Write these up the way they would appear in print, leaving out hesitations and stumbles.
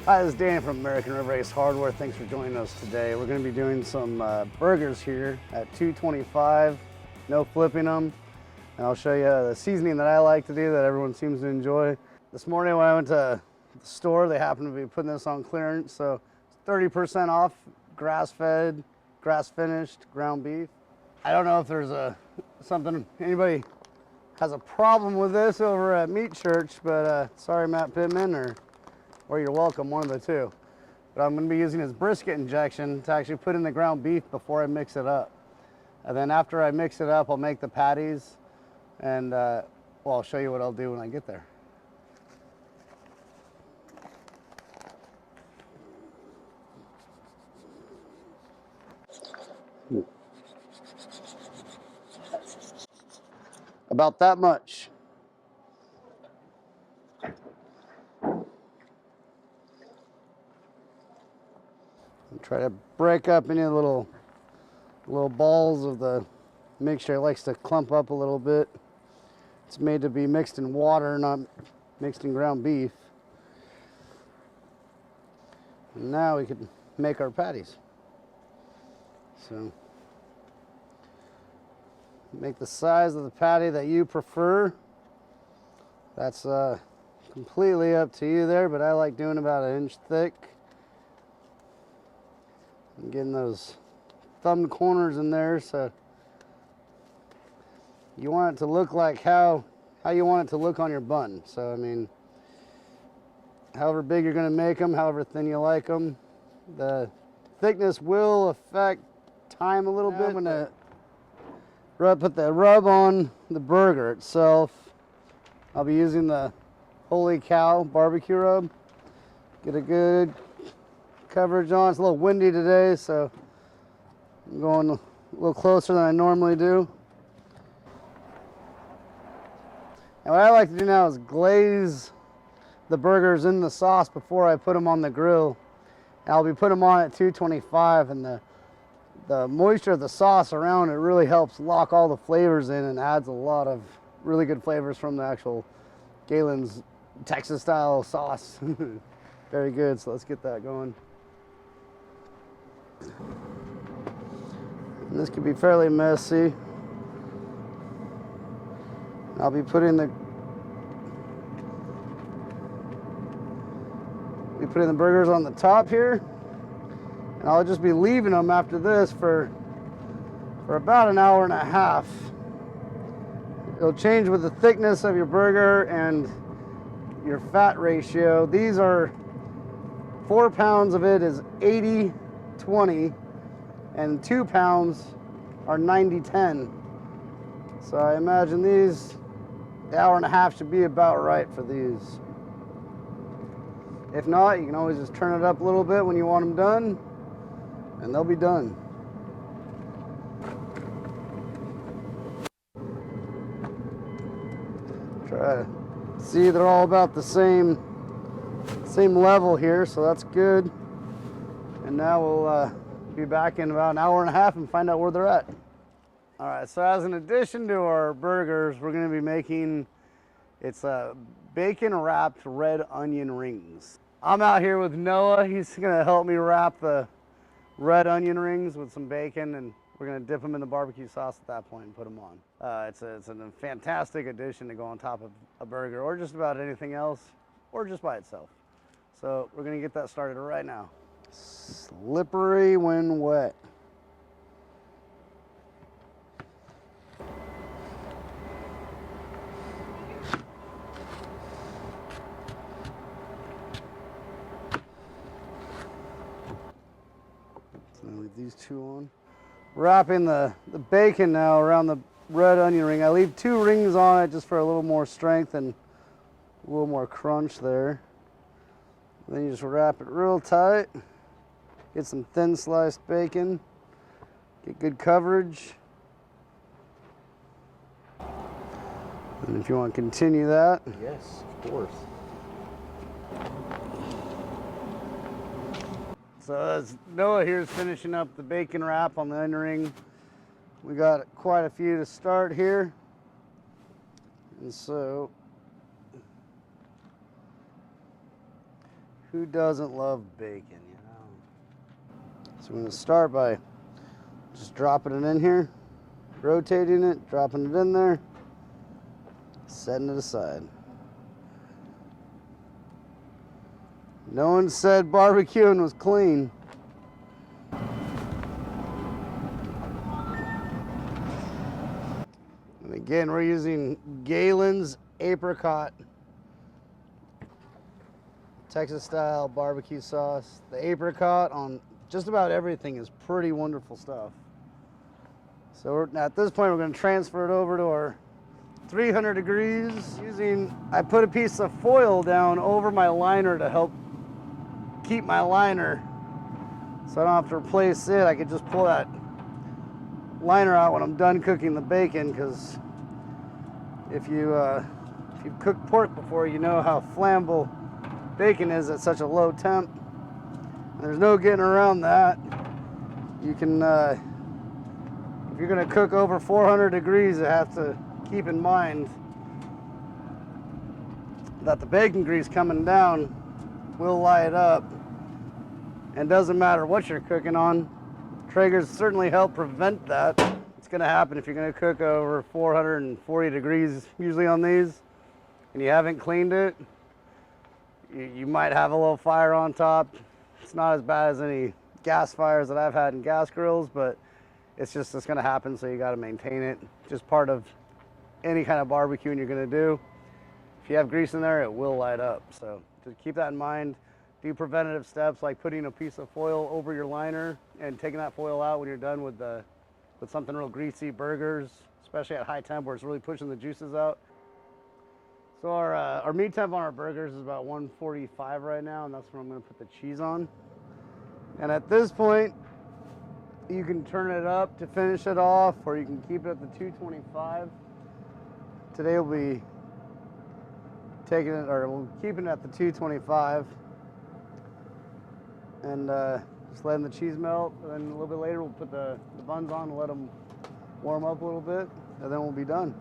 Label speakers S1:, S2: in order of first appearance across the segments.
S1: Hi, this is Dan from American River Ace Hardware. Thanks for joining us today. We're going to be doing some burgers here at 225, no flipping them. And I'll show you the seasoning that I like to do that everyone seems to enjoy. This morning when I went to the store, they happened to be putting this on clearance, so 30% off grass-fed, grass-finished ground beef. I don't know if there's anybody has a problem with this over at Meat Church, but sorry, Matt Pittman, or you're welcome, one of the two. But I'm going to be using his brisket injection to actually put in the ground beef before I mix it up. And then after I mix it up, I'll make the patties, and well, I'll show you what I'll do when I get there. About that much. Try to break up any little balls of the mixture. It likes to clump up a little bit. It's made to be mixed in water, not mixed in ground beef. And now we can make our patties. So make the size of the patty that you prefer. That's completely up to you there, but I like doing about 1 inch thick. And getting those thumb corners in there, so you want it to look like how you want it to look on your bun. So I mean, however big you're going to make them, however thin you like them, the thickness will affect time a little bit. I'm going to put the rub on the burger itself. I'll be using the Holy Cow barbecue rub. Get a good coverage on. It's a little windy today, so I'm going a little closer than I normally do. And what I like to do now is glaze the burgers in the sauce before I put them on the grill. And I'll be putting them on at 225, and the moisture of the sauce around it really helps lock all the flavors in and adds a lot of really good flavors from the actual Galen's Texas style sauce. Very good, so let's get that going. And this could be fairly messy. I'll be putting the burgers on the top here, and I'll just be leaving them after this for about 1.5 hours. It'll change with the thickness of your burger and your fat ratio. These are 4 pounds of it is 80-20, and 2 pounds are 90-10. So I imagine these, the 1.5 hours should be about right for these. If not, you can always just turn it up a little bit when you want them done, and they'll be done. Try to see they're all about the same level here, so that's good. And now we'll be back in about 1.5 hours and find out where they're at. All right, so as an addition to our burgers, we're going to be making, it's bacon wrapped red onion rings. I'm out here with Noah. He's going to help me wrap the red onion rings with some bacon, and we're going to dip them in the barbecue sauce at that point and put them on. It's a fantastic addition to go on top of a burger, or just about anything else, or just by itself. So we're going to get that started right now. Slippery when wet. So I'll leave these two on. Wrapping the bacon now around the red onion ring. I leave 2 rings on it just for a little more strength and a little more crunch there. Then you just wrap it real tight. Get some thin sliced bacon. Get good coverage. And if you want to continue that.
S2: Yes, of course.
S1: So as Noah here is finishing up the bacon wrap on the onion ring, we got quite a few to start here. And so Who doesn't love bacon, you know? So I'm gonna start by just dropping it in here, rotating it, dropping it in there, setting it aside. No one said barbecuing was clean. And again, we're using Galen's apricot Texas style barbecue sauce. The apricot on just about everything is pretty wonderful stuff. So at this point, we're going to transfer it over to our 300 degrees. I put a piece of foil down over my liner to help keep my liner, so I don't have to replace it. I could just pull that liner out when I'm done cooking the bacon, because if you've cooked pork before, you know how flammable bacon is at such a low temp. And there's no getting around that. You can, if you're going to cook over 400 degrees, you have to keep in mind that the bacon grease coming down will light up. And doesn't matter what you're cooking on. Traeger's certainly help prevent that. It's going to happen if you're going to cook over 440 degrees usually on these, and you haven't cleaned it. You might have a little fire on top. It's not as bad as any gas fires that I've had in gas grills, but it's going to happen, so you got to maintain it. Just part of any kind of barbecuing you're going to do. If you have grease in there, it will light up. So just keep that in mind. Do preventative steps like putting a piece of foil over your liner and taking that foil out when you're done with something real greasy, burgers, especially at high temp where it's really pushing the juices out. So our meat temp on our burgers is about 145 right now, and that's when I'm going to put the cheese on. And at this point, you can turn it up to finish it off, or you can keep it at the 225. Today we'll be we'll keep it at the 225, and just letting the cheese melt. And then a little bit later, we'll put the buns on and let them warm up a little bit, and then we'll be done.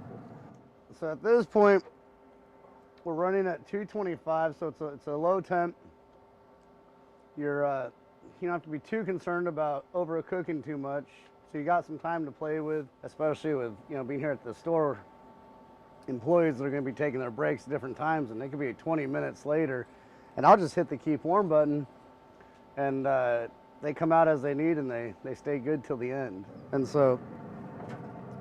S1: So at this point, we're running at 225, so it's a low temp. You don't have to be too concerned about overcooking too much. So you got some time to play with, especially with being here at the store. Employees that are going to be taking their breaks at different times, and they could be 20 minutes later, and I'll just hit the keep warm button, and they come out as they need, and they stay good till the end. And so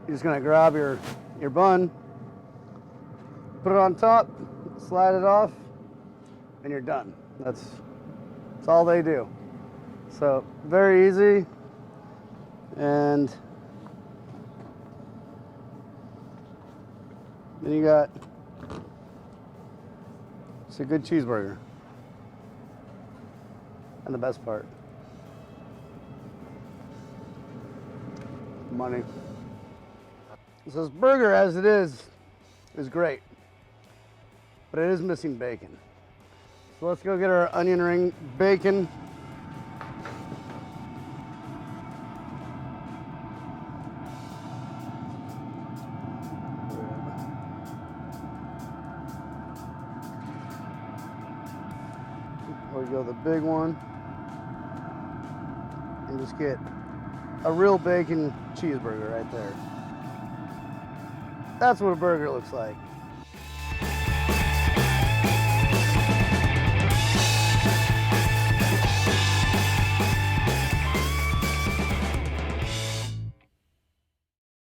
S1: you're just going to grab your bun, put it on top, slide it off, and you're done. That's all they do. So very easy, and then you got it's a good cheeseburger. And the best part, money. So this burger as it is great, but it is missing bacon. So let's go get our onion ring bacon. Or go the big one and just get a real bacon cheeseburger right there. That's what a burger looks like.